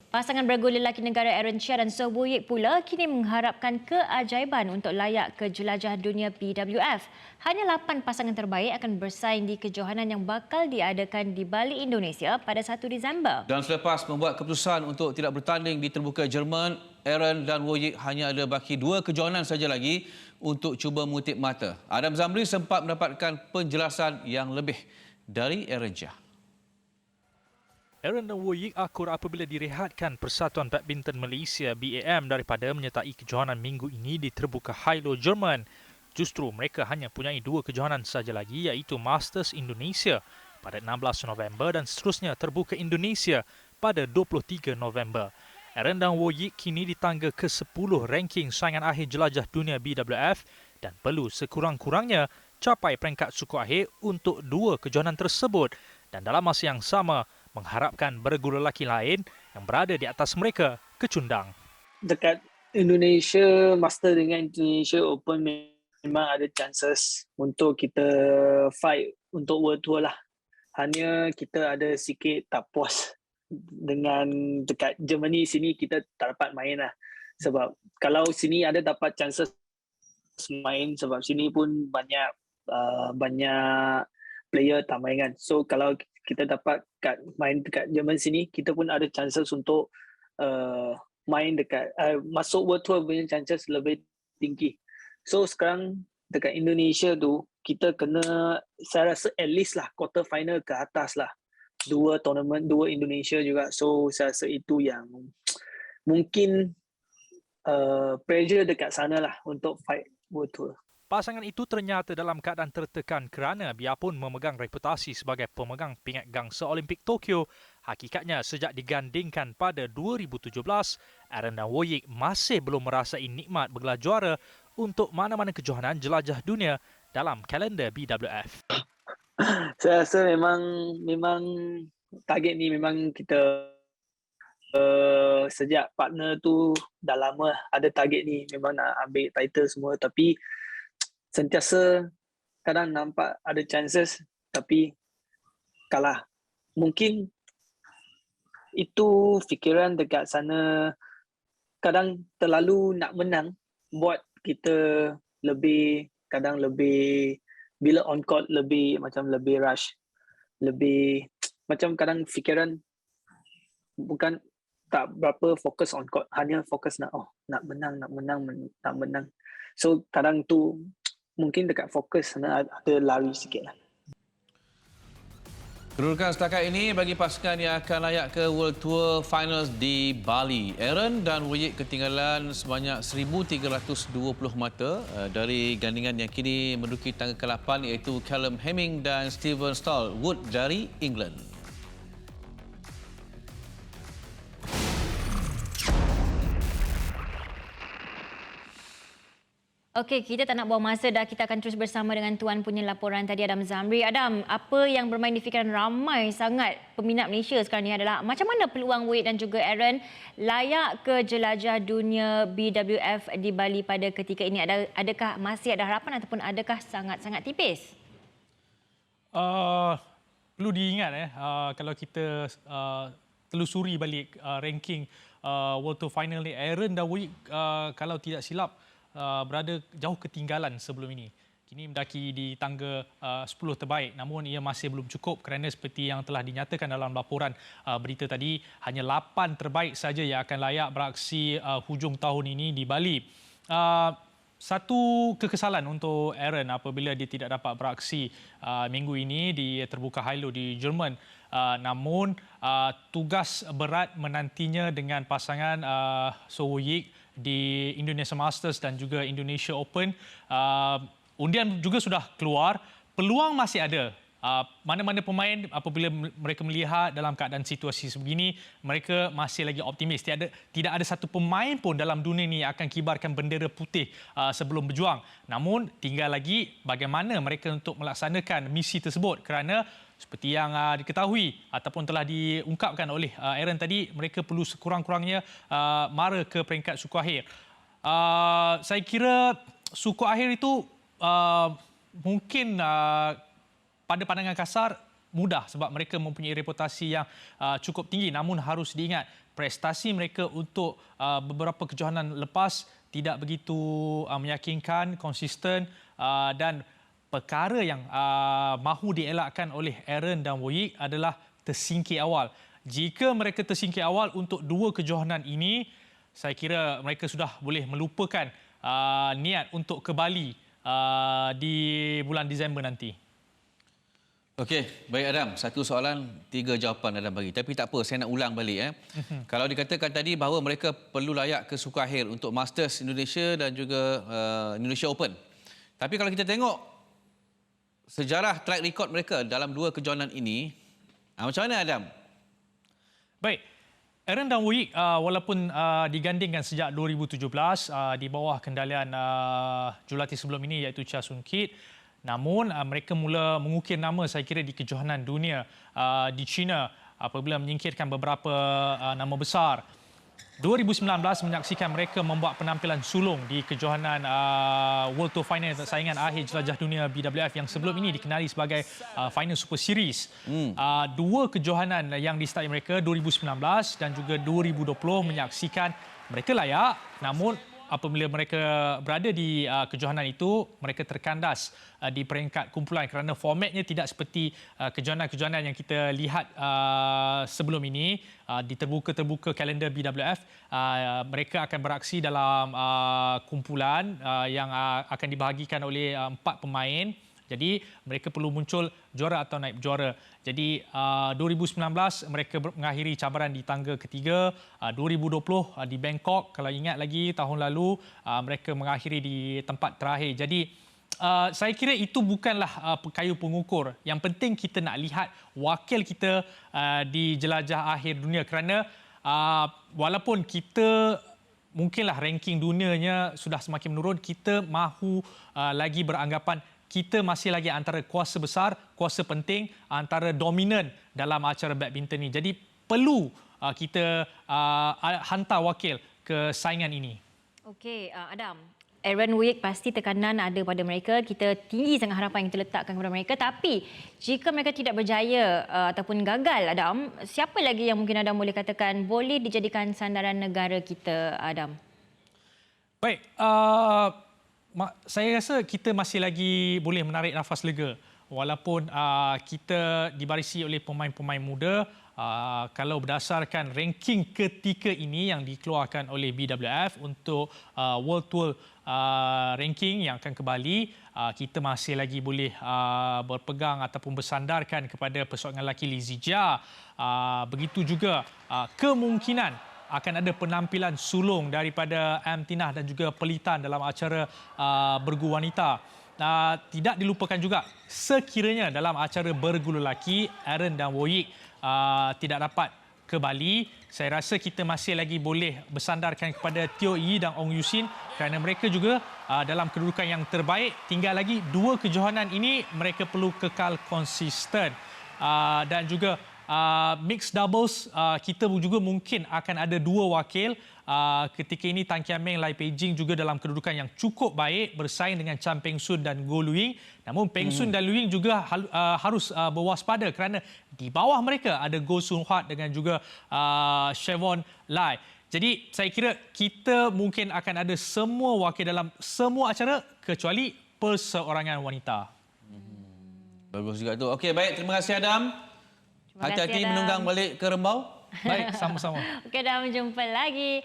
Pasangan bergu lelaki negara Aaron Chia dan Soh Woo Yik pula kini mengharapkan keajaiban untuk layak ke jelajah dunia BWF. Hanya 8 pasangan terbaik akan bersaing di kejohanan yang bakal diadakan di Bali, Indonesia pada 1 Disember. Dan selepas membuat keputusan untuk tidak bertanding di terbuka Jerman, Aaron dan Woo Yik hanya ada baki 2 kejohanan saja lagi untuk cuba mengutip mata. Adam Zamri sempat mendapatkan penjelasan yang lebih dari Aaron Chia. Aaron dan Woo Yik akur apabila direhatkan Persatuan Badminton Malaysia BAM daripada menyertai kejohanan minggu ini di terbuka Hilo, Jerman. Justru mereka hanya punyai 2 kejohanan saja lagi, iaitu Masters Indonesia pada 16 November dan seterusnya terbuka Indonesia pada 23 November. Aaron dan Woo Yik kini di tangga ke-10 ranking saingan akhir jelajah dunia BWF dan perlu sekurang-kurangnya capai peringkat suku akhir untuk 2 kejohanan tersebut dan dalam masa yang sama mengharapkan bergu lelaki lain yang berada di atas mereka kecundang. Dekat Indonesia Master dengan Indonesia Open memang ada chances untuk kita fight untuk World Tour lah. Hanya kita ada sikit tak puas dengan dekat Germany sini kita tak dapat main lah. Sebab kalau sini ada dapat chances main sebab sini pun banyak player tak main kan. So kalau kita dapat main dekat Jerman sini, kita pun ada chances untuk main dekat masuk World Tour punya chances lebih tinggi. So sekarang dekat Indonesia tu kita kena, saya rasa at least lah quarter final ke atas lah. 2 tournament, 2 Indonesia juga. So saya rasa itu yang mungkin pressure dekat sana lah untuk fight World Tour. Pasangan itu ternyata dalam keadaan tertekan kerana biarpun memegang reputasi sebagai pemegang pingat gangsa Olimpik Tokyo, hakikatnya sejak digandingkan pada 2017, Aaron dan Woo Yik masih belum merasai nikmat bergelar juara untuk mana-mana kejohanan jelajah dunia dalam kalender BWF. Saya rasa memang target ni memang kita sejak partner tu dah lama ada target ni, memang nak ambil title semua, tapi sentiasa kadang nampak ada chances tapi kalah. Mungkin itu fikiran dekat sana, kadang terlalu nak menang buat kita kadang lebih bila on court lebih rush, lebih macam kadang fikiran bukan tak berapa fokus on court, hanya fokus nak menang. So kadang tu mungkin dekat fokus sana ada lari sikit lah. Kedudukan setakat ini bagi pasukan yang akan layak ke World Tour Finals di Bali. Aaron dan Woo Yik ketinggalan sebanyak 1,320 mata dari gandingan yang kini menduduki tangga ke-8 iaitu Callum Hemming dan Stephen Stallwood dari England. Okey, kita tak nak buang masa dah. Kita akan terus bersama dengan tuan punya laporan tadi, Adam Zamri. Adam, apa yang bermain di fikiran ramai sangat peminat Malaysia sekarang ni adalah macam mana peluang Woo Yik dan juga Aaron layak ke jelajah dunia BWF di Bali pada ketika ini? Adakah masih ada harapan ataupun adakah sangat-sangat tipis? Perlu diingat kalau kita telusuri balik ranking World Tour Final ni, Aaron dan Woo Yik kalau tidak silap berada jauh ketinggalan sebelum ini. Kini mendaki di tangga 10 terbaik, namun ia masih belum cukup kerana seperti yang telah dinyatakan dalam laporan berita tadi, hanya 8 terbaik saja yang akan layak beraksi hujung tahun ini di Bali. Satu kekesalan untuk Aaron apabila dia tidak dapat beraksi minggu ini di terbuka Hilo di Jerman. Namun tugas berat menantinya dengan pasangan Soh Woo Yik di Indonesia Masters dan juga Indonesia Open. Undian juga sudah keluar, peluang masih ada. Mana-mana pemain apabila mereka melihat dalam keadaan situasi sebegini, mereka masih lagi optimis. Tidak ada satu pemain pun dalam dunia ini yang akan kibarkan bendera putih sebelum berjuang. Namun tinggal lagi bagaimana mereka untuk melaksanakan misi tersebut, kerana seperti yang diketahui ataupun telah diungkapkan oleh Aaron tadi, mereka perlu sekurang-kurangnya mara ke peringkat suku akhir. Saya kira suku akhir itu mungkin pada pandangan kasar mudah sebab mereka mempunyai reputasi yang cukup tinggi, namun harus diingat prestasi mereka untuk beberapa kejohanan lepas tidak begitu meyakinkan, konsisten dan perkara yang mahu dielakkan oleh Aaron dan Woyik adalah tersingkir awal. Jika mereka tersingkir awal untuk dua kejohanan ini, saya kira mereka sudah boleh melupakan niat untuk ke Bali di bulan Disember nanti. Okey, baik Adam. Satu soalan, 3 jawapan Adam bagi. Tapi tak apa, saya nak ulang balik. Kalau dikatakan tadi bahawa mereka perlu layak ke suku akhir untuk Masters Indonesia dan juga Indonesia Open. Tapi kalau kita tengok sejarah track record mereka dalam dua kejohanan ini, macam mana Adam? Baik. Aaron dan Woyik walaupun digandingkan sejak 2017 di bawah kendalian jurulatih sebelum ini iaitu Chia Soon Kit, namun mereka mula mengukir nama saya kira di kejohanan dunia di China apabila menyingkirkan beberapa nama besar. 2019 menyaksikan mereka membuat penampilan sulung di kejohanan World Tour Final saingan akhir jelajah dunia BWF yang sebelum ini dikenali sebagai Final Super Series. Dua kejohanan yang distarti mereka 2019 dan juga 2020 menyaksikan mereka layak, namun apabila mereka berada di kejohanan itu, mereka terkandas di peringkat kumpulan kerana formatnya tidak seperti kejohanan-kejohanan yang kita lihat sebelum ini. Di terbuka kalender BWF, mereka akan beraksi dalam kumpulan yang akan dibahagikan oleh 4 pemain. Jadi mereka perlu muncul juara atau naib juara. Jadi 2019 mereka mengakhiri cabaran di tangga ketiga. 2020 di Bangkok, kalau ingat lagi tahun lalu mereka mengakhiri di tempat terakhir. Jadi saya kira itu bukanlah kayu pengukur. Yang penting kita nak lihat wakil kita di jelajah akhir dunia kerana walaupun kita mungkinlah ranking dunianya sudah semakin menurun, kita mahu lagi beranggapan kita masih lagi antara kuasa besar, kuasa penting, antara dominan dalam acara badminton ini. Jadi perlu kita hantar wakil ke saingan ini. Okey, Adam. Aaron, Woyik pasti tekanan ada pada mereka. Kita tinggi sangat harapan yang kita letakkan kepada mereka. Tapi jika mereka tidak berjaya ataupun gagal, Adam, siapa lagi yang mungkin Adam boleh katakan boleh dijadikan sandaran negara kita, Adam? Baik, saya rasa kita masih lagi boleh menarik nafas lega walaupun kita dibarisi oleh pemain-pemain muda. Kalau berdasarkan ranking ketika ini yang dikeluarkan oleh BWF untuk World Tour ranking yang akan ke Bali, kita masih lagi boleh berpegang ataupun bersandarkan kepada persoalan lelaki Lee Zijia. Begitu juga kemungkinan akan ada penampilan sulung daripada M. Tinah dan juga Pelitan dalam acara bergu wanita. Tidak dilupakan juga sekiranya dalam acara bergu lelaki, Aaron dan Woyik tidak dapat ke Bali, saya rasa kita masih lagi boleh bersandarkan kepada Teo Yi dan Ong Yusin kerana mereka juga dalam kedudukan yang terbaik. Tinggal lagi dua kejohanan ini mereka perlu kekal konsisten. Dan juga mixed doubles, kita juga mungkin akan ada dua wakil. Ketika ini Tan Kian Meng, Lai Peijing juga dalam kedudukan yang cukup baik bersaing dengan Chan Peng Sun dan Goh Lu Ying. Namun Peng Sun dan Lu Ying juga harus berwaspada kerana di bawah mereka ada Goh Sun Huat dengan juga Chevron Lai. Jadi saya kira kita mungkin akan ada semua wakil dalam semua acara kecuali perseorangan wanita. Bagus juga tu. Okey, baik. Terima kasih Adam. Hati-hati menunggang balik ke Rembau. Baik, sama-sama. Okey, Adam, jumpa lagi.